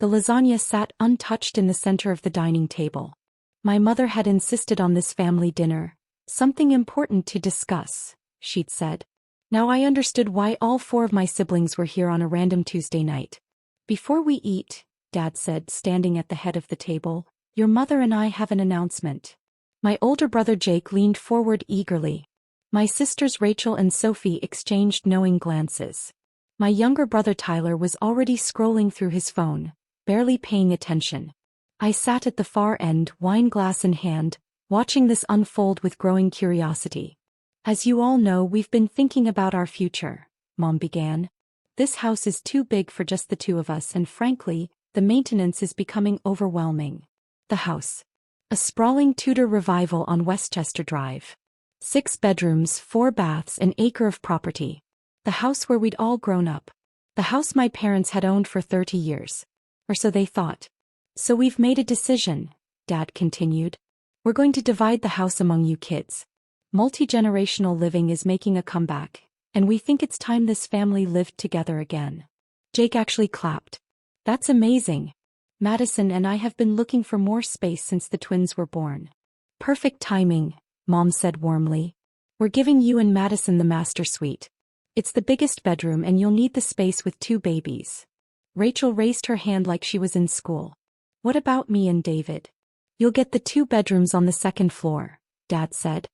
The lasagna sat untouched in the center of the dining table. My mother had insisted on this family dinner. Something important to discuss, she'd said. Now I understood why all 4 of my siblings were here on a random Tuesday night. Before we eat, Dad said, standing at the head of the table, your mother and I have an announcement. My older brother Jake leaned forward eagerly. My sisters Rachel and Sophie exchanged knowing glances. My younger brother Tyler was already scrolling through his phone, barely paying attention. I sat at the far end, wine glass in hand, watching this unfold with growing curiosity. As you all know, we've been thinking about our future, Mom began. This house is too big for just the 2 of us, and frankly, the maintenance is becoming overwhelming. The house. A sprawling Tudor revival on Westchester Drive. 6 bedrooms, 4 baths, an acre of property. The house where we'd all grown up. The house my parents had owned for 30 years. Or so they thought. So we've made a decision, Dad continued. We're going to divide the house among you kids. Multi-generational living is making a comeback, and we think it's time this family lived together again. Jake actually clapped. That's amazing. Madison and I have been looking for more space since the twins were born. Perfect timing, Mom said warmly. We're giving you and Madison the master suite. It's the biggest bedroom and you'll need the space with 2 babies. Rachel raised her hand like she was in school. What about me and David? You'll get the 2 bedrooms on the 2nd floor, Dad said.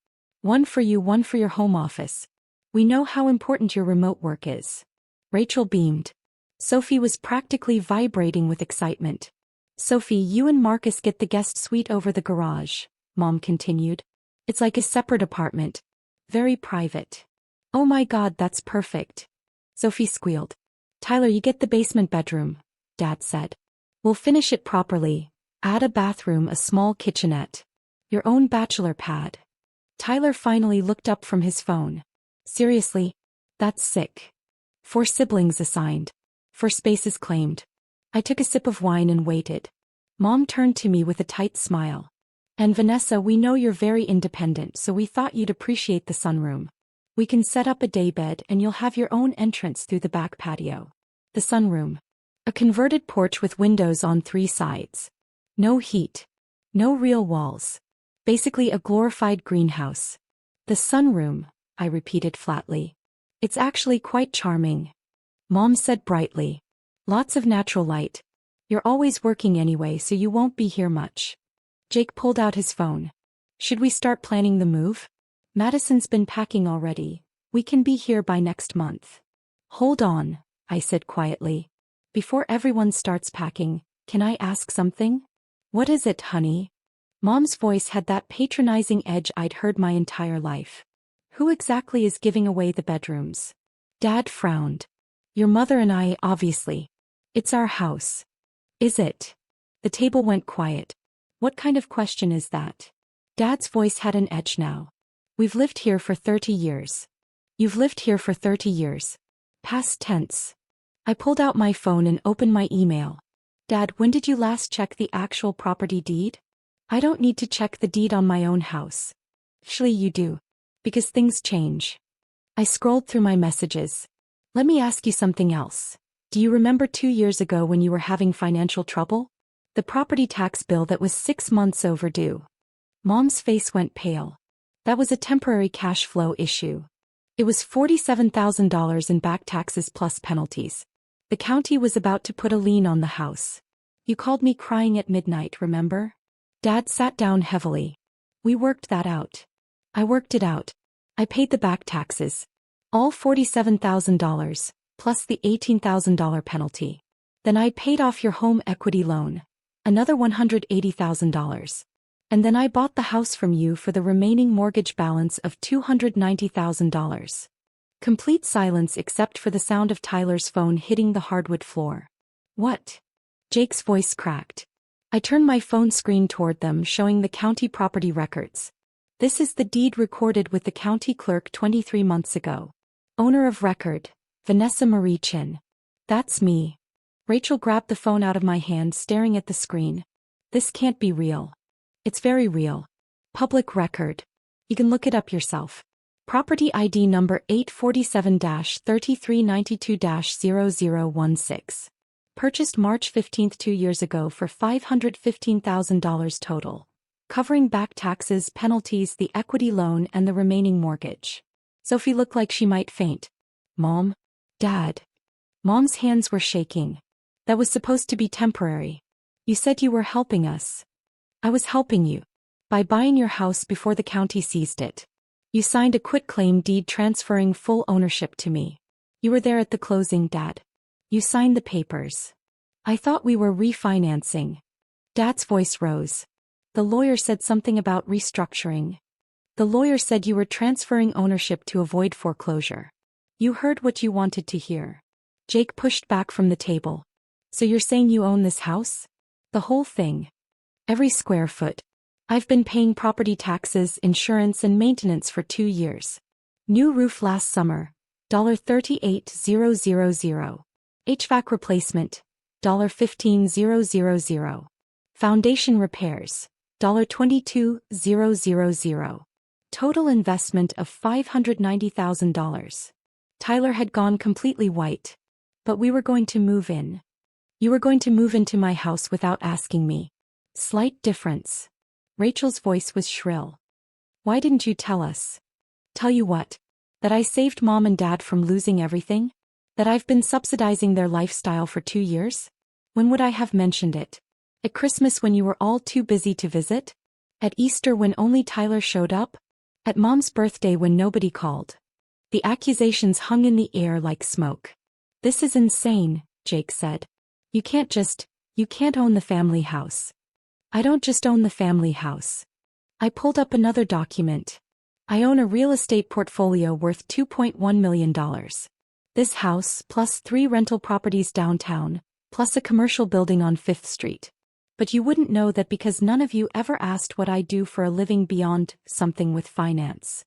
1 for you, 1 for your home office. We know how important your remote work is. Rachel beamed. Sophie was practically vibrating with excitement. Sophie, you and Marcus get the guest suite over the garage, Mom continued. It's like a separate apartment. Very private. Oh my God, that's perfect. Sophie squealed. Tyler, you get the basement bedroom, Dad said. We'll finish it properly. Add a bathroom, a small kitchenette. Your own bachelor pad. Tyler finally looked up from his phone. Seriously? That's sick. 4 siblings assigned. 4 spaces claimed. I took a sip of wine and waited. Mom turned to me with a tight smile. And Vanessa, we know you're very independent, so we thought you'd appreciate the sunroom. We can set up a daybed and you'll have your own entrance through the back patio. The sunroom. A converted porch with windows on 3 sides. No heat. No real walls. Basically a glorified greenhouse. The sunroom, I repeated flatly. It's actually quite charming. Mom said brightly. Lots of natural light. You're always working anyway, so you won't be here much. Jake pulled out his phone. Should we start planning the move? Madison's been packing already. We can be here by next month. Hold on, I said quietly. Before everyone starts packing, can I ask something? What is it, honey? Mom's voice had that patronizing edge I'd heard my entire life. Who exactly is giving away the bedrooms? Dad frowned. Your mother and I, obviously. It's our house. Is it? The table went quiet. What kind of question is that? Dad's voice had an edge now. We've lived here for 30 years. You've lived here for 30 years. Past tense. I pulled out my phone and opened my email. Dad, when did you last check the actual property deed? I don't need to check the deed on my own house. Actually, you do. Because things change. I scrolled through my messages. Let me ask you something else. Do you remember 2 years ago when you were having financial trouble? The property tax bill that was 6 months overdue. Mom's face went pale. That was a temporary cash flow issue. It was $47,000 in back taxes plus penalties. The county was about to put a lien on the house. You called me crying at midnight, remember? Dad sat down heavily. We worked that out. I worked it out. I paid the back taxes. All $47,000, plus the $18,000 penalty. Then I paid off your home equity loan. Another $180,000. And then I bought the house from you for the remaining mortgage balance of $290,000. Complete silence except for the sound of Tyler's phone hitting the hardwood floor. What? Jake's voice cracked. I turned my phone screen toward them, showing the county property records. This is the deed recorded with the county clerk 23 months ago. Owner of record, Vanessa Marie Chin. That's me. Rachel grabbed the phone out of my hand, staring at the screen. This can't be real. It's very real. Public record. You can look it up yourself. Property ID number 847-3392-0016. Purchased March 15, 2 years ago for $515,000 total. Covering back taxes, penalties, the equity loan and the remaining mortgage. Sophie looked like she might faint. Mom? Dad? Mom's hands were shaking. That was supposed to be temporary. You said you were helping us. I was helping you. By buying your house before the county seized it. You signed a quitclaim deed transferring full ownership to me. You were there at the closing, Dad. You signed the papers. I thought we were refinancing. Dad's voice rose. The lawyer said something about restructuring. The lawyer said you were transferring ownership to avoid foreclosure. You heard what you wanted to hear. Jake pushed back from the table. So you're saying you own this house? The whole thing. Every square foot. I've been paying property taxes, insurance and maintenance for 2 years. New roof last summer, $38,000. HVAC replacement, $15,000. Foundation repairs, $22,000. Total investment of $590,000. Tyler had gone completely white. But we were going to move in. You were going to move into my house without asking me. Slight difference. Rachel's voice was shrill. Why didn't you tell us? Tell you what? That I saved Mom and Dad from losing everything? That I've been subsidizing their lifestyle for 2 years? When would I have mentioned it? At Christmas when you were all too busy to visit? At Easter when only Tyler showed up? At Mom's birthday when nobody called? The accusations hung in the air like smoke. This is insane, Jake said. You can't own the family house. I don't just own the family house. I pulled up another document. I own a real estate portfolio worth $2.1 million. This house, plus 3 rental properties downtown, plus a commercial building on 5th Street. But you wouldn't know that because none of you ever asked what I do for a living beyond something with finance.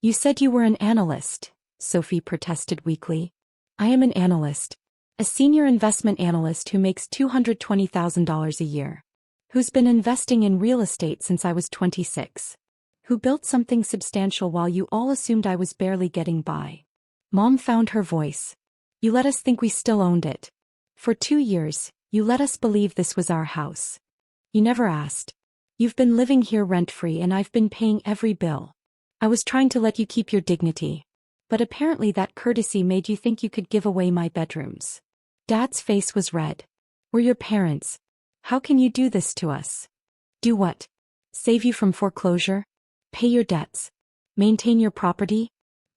You said you were an analyst, Sophie protested weakly. I am an analyst. A senior investment analyst who makes $220,000 a year. Who's been investing in real estate since I was 26. Who built something substantial while you all assumed I was barely getting by. Mom found her voice. You let us think we still owned it. For 2 years, you let us believe this was our house. You never asked. You've been living here rent-free and I've been paying every bill. I was trying to let you keep your dignity. But apparently that courtesy made you think you could give away my bedrooms. Dad's face was red. We're your parents. How can you do this to us? Do what? Save you from foreclosure? Pay your debts? Maintain your property?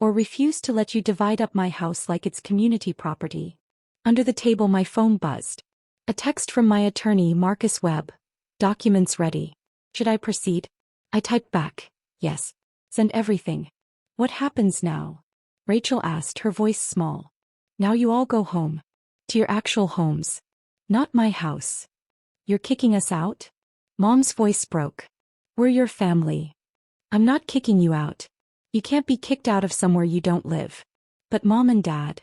Or refuse to let you divide up my house like it's community property? Under the table my phone buzzed. A text from my attorney Marcus Webb. Documents ready. Should I proceed? I typed back. Yes. Send everything. What happens now? Rachel asked, her voice small. Now you all go home. To your actual homes. Not my house. You're kicking us out? Mom's voice broke. We're your family. I'm not kicking you out. You can't be kicked out of somewhere you don't live. But Mom and Dad.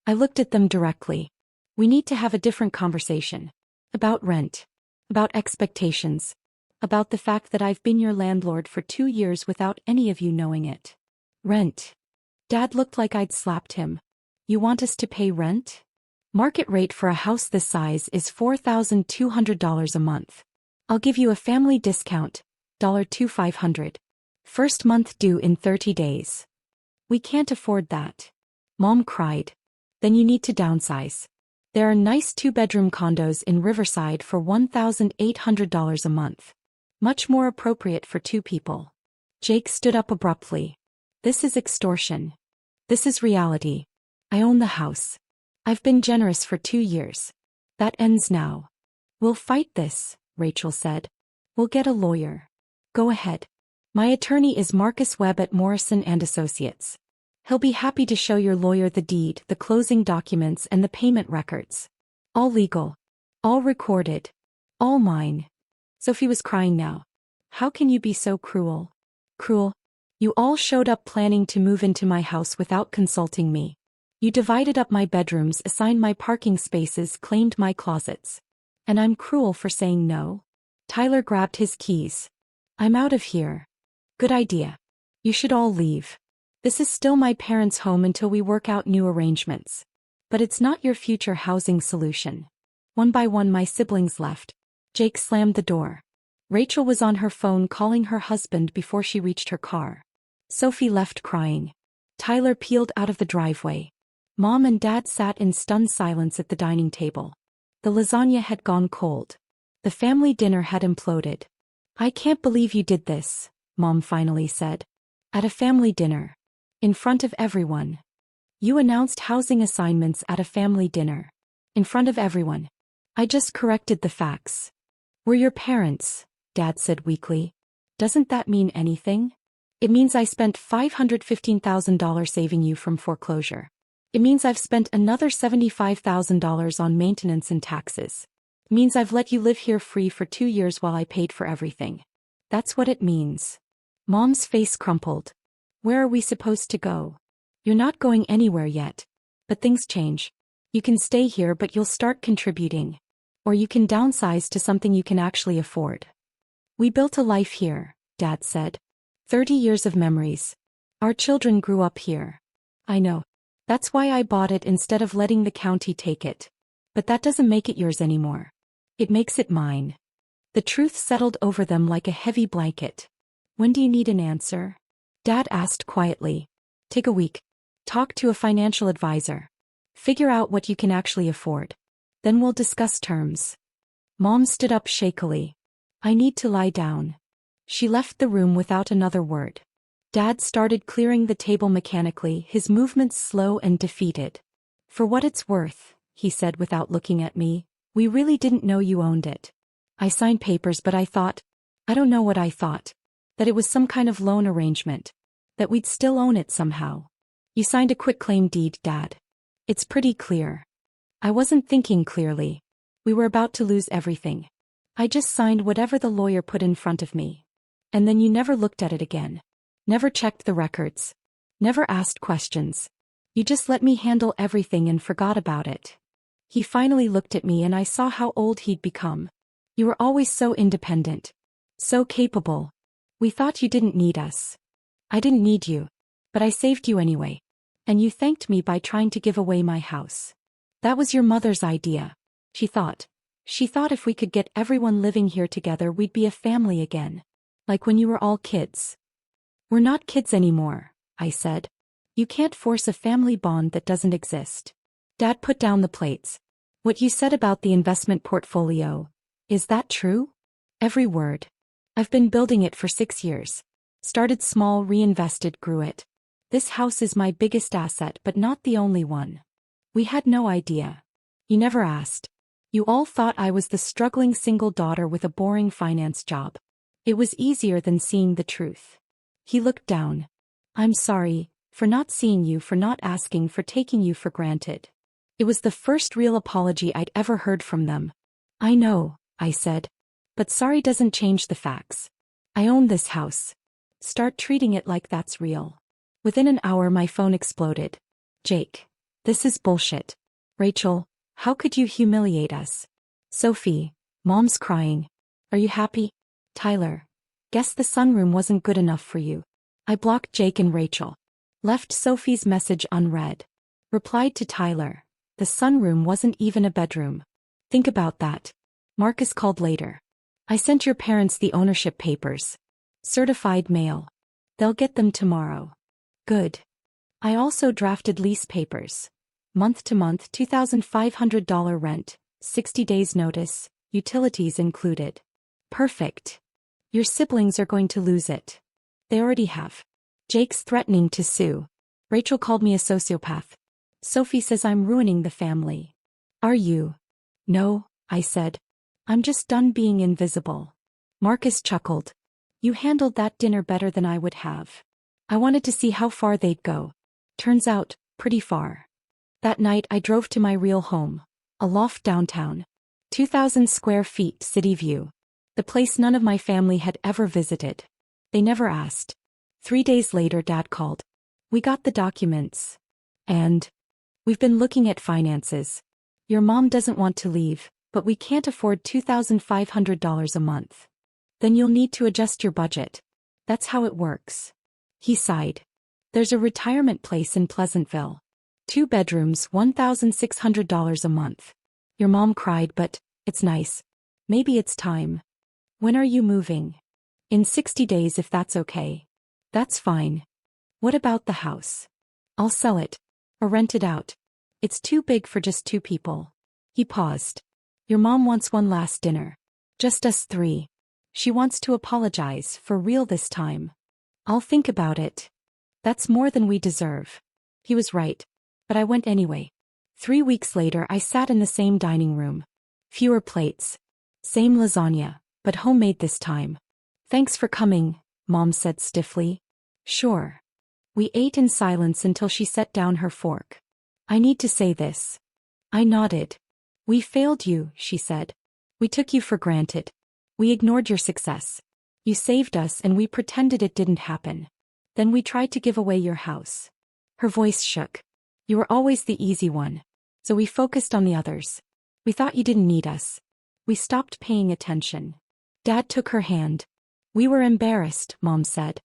I looked at them directly. We need to have a different conversation. About rent. About expectations. About the fact that I've been your landlord for 2 years without any of you knowing it. Rent. Dad looked like I'd slapped him. You want us to pay rent? Market rate for a house this size is $4,200 a month. I'll give you a family discount, $2,500. First month due in 30 days. We can't afford that. Mom cried. Then you need to downsize. There are nice 2-bedroom condos in Riverside for $1,800 a month. Much more appropriate for 2 people. Jake stood up abruptly. This is extortion. This is reality. I own the house. I've been generous for 2 years. That ends now. We'll fight this, Rachel said. We'll get a lawyer. Go ahead. My attorney is Marcus Webb at Morrison & Associates. He'll be happy to show your lawyer the deed, the closing documents and the payment records. All legal. All recorded. All mine. Sophie was crying now. How can you be so cruel? Cruel? You all showed up planning to move into my house without consulting me. You divided up my bedrooms, assigned my parking spaces, claimed my closets. And I'm cruel for saying no? Tyler grabbed his keys. I'm out of here. Good idea. You should all leave. This is still my parents' home until we work out new arrangements. But it's not your future housing solution. One by one my siblings left. Jake slammed the door. Rachel was on her phone calling her husband before she reached her car. Sophie left crying. Tyler peeled out of the driveway. Mom and Dad sat in stunned silence at the dining table. The lasagna had gone cold. The family dinner had imploded. "I can't believe you did this," Mom finally said. "At a family dinner. In front of everyone. You announced housing assignments at a family dinner. In front of everyone." "I just corrected the facts." "We're your parents," Dad said weakly. "Doesn't that mean anything?" "It means I spent $515,000 saving you from foreclosure. It means I've spent another $75,000 on maintenance and taxes. It means I've let you live here free for 2 years while I paid for everything. That's what it means." Mom's face crumpled. "Where are we supposed to go?" "You're not going anywhere yet. But things change. You can stay here but you'll start contributing. Or you can downsize to something you can actually afford." "We built a life here," Dad said. 30 years of memories. Our children grew up here." "I know. That's why I bought it instead of letting the county take it. But that doesn't make it yours anymore. It makes it mine." The truth settled over them like a heavy blanket. "When do you need an answer?" Dad asked quietly. "Take a week. Talk to a financial advisor. Figure out what you can actually afford. Then we'll discuss terms." Mom stood up shakily. "I need to lie down." She left the room without another word. Dad started clearing the table mechanically, his movements slow and defeated. "For what it's worth," he said without looking at me, "we really didn't know you owned it. I signed papers but I don't know what I thought. That it was some kind of loan arrangement. That we'd still own it somehow." "You signed a quitclaim deed, Dad. It's pretty clear." "I wasn't thinking clearly. We were about to lose everything. I just signed whatever the lawyer put in front of me. And then you never looked at it again. Never checked the records. Never asked questions. You just let me handle everything and forgot about it." He finally looked at me and I saw how old he'd become. "You were always so independent. So capable. We thought you didn't need us. I didn't need you. But I saved you anyway. And you thanked me by trying to give away my house. That was your mother's idea. She thought if we could get everyone living here together we'd be a family again. Like when you were all kids." "We're not kids anymore," I said. "You can't force a family bond that doesn't exist." Dad put down the plates. "What you said about the investment portfolio, is that true?" "Every word. I've been building it for 6 years. Started small, reinvested, grew it. This house is my biggest asset but not the only one. We had no idea. You never asked. You all thought I was the struggling single daughter with a boring finance job. It was easier than seeing the truth." He looked down. "I'm sorry, for not seeing you, for not asking, for taking you for granted." It was the first real apology I'd ever heard from them. "I know," I said. "But sorry doesn't change the facts. I own this house. Start treating it like that's real." Within an hour my phone exploded. "Jake. This is bullshit. Rachel, how could you humiliate us? Sophie, Mom's crying. Are you happy? Tyler. Guess the sunroom wasn't good enough for you." I blocked Jake and Rachel. Left Sophie's message unread. Replied to Tyler. The sunroom wasn't even a bedroom. Think about that. Marcus called later. "I sent your parents the ownership papers. Certified mail. They'll get them tomorrow." Good. I also drafted lease papers. Month to month $2,500 rent, 60 days notice, utilities included. Perfect. Your siblings are going to lose it. They already have. Jake's threatening to sue. Rachel called me a sociopath. Sophie says I'm ruining the family. Are you? No, I said. I'm just done being invisible. Marcus chuckled. You handled that dinner better than I would have. I wanted to see how far they'd go. Turns out, pretty far. That night I drove to my real home. A loft downtown. 2,000 square feet, city view. The place none of my family had ever visited. They never asked. 3 days later Dad called. We got the documents. And we've been looking at finances. Your mom doesn't want to leave, but we can't afford $2,500 a month. Then you'll need to adjust your budget. That's how it works. He sighed. There's a retirement place in Pleasantville. 2 bedrooms, $1,600 a month. Your mom cried, but it's nice. Maybe it's time. When are you moving? In 60 days if that's okay. That's fine. What about the house? I'll sell it. Or rent it out. It's too big for just 2 people. He paused. Your mom wants one last dinner. Just us 3. She wants to apologize, for real this time. I'll think about it. That's more than we deserve. He was right. But I went anyway. 3 weeks later I sat in the same dining room. Fewer plates. Same lasagna, but homemade this time. Thanks for coming, Mom said stiffly. Sure. We ate in silence until she set down her fork. I need to say this. I nodded. We failed you, she said. We took you for granted. We ignored your success. You saved us and we pretended it didn't happen. Then we tried to give away your house. Her voice shook. You were always the easy one. So we focused on the others. We thought you didn't need us. We stopped paying attention. Dad took her hand. We were embarrassed, Mom said.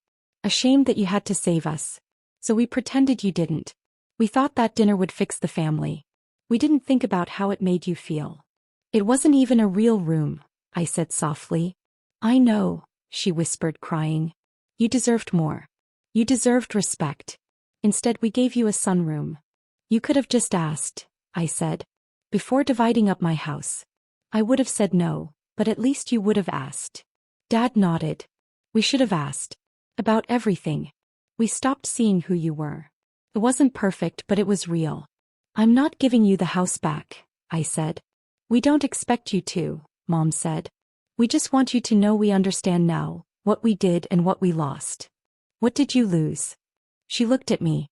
Ashamed that you had to save us. So we pretended you didn't. We thought that dinner would fix the family. We didn't think about how it made you feel. It wasn't even a real room, I said softly. I know, she whispered, crying. You deserved more. You deserved respect. Instead we gave you a sunroom. You could have just asked, I said. Before dividing up my house. I would have said no, but at least you would have asked. Dad nodded. We should have asked. About everything. We stopped seeing who you were. It wasn't perfect, but it was real. I'm not giving you the house back, I said. We don't expect you to, Mom said. We just want you to know we understand now, what we did and what we lost. What did you lose? She looked at me.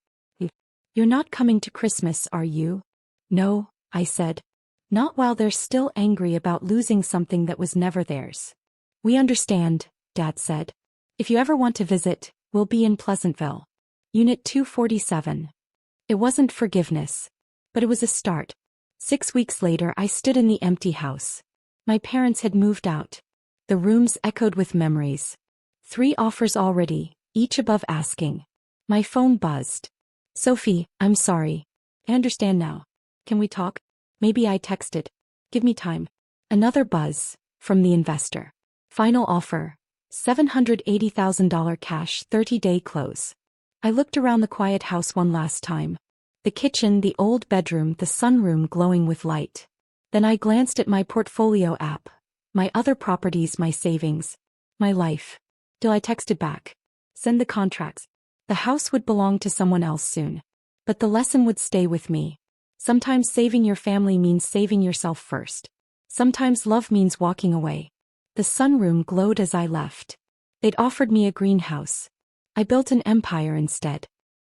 You're not coming to Christmas, are you? No, I said. Not while they're still angry about losing something that was never theirs. We understand, Dad said. If you ever want to visit, we'll be in Pleasantville. Unit 247. It wasn't forgiveness. But it was a start. 6 weeks later I stood in the empty house. My parents had moved out. The rooms echoed with memories. 3 offers already, each above asking. My phone buzzed. Sophie, I'm sorry. I understand now. Can we talk? Maybe I texted. Give me time. Another buzz, from the investor. Final offer. $780,000 cash, 30-day close. I looked around the quiet house one last time. The kitchen, the old bedroom, the sunroom glowing with light. Then I glanced at my portfolio app. My other properties, my savings. My life. Till I texted back. Send the contracts. The house would belong to someone else soon. But the lesson would stay with me. Sometimes saving your family means saving yourself first. Sometimes love means walking away. The sunroom glowed as I left. They'd offered me a greenhouse. I built an empire instead.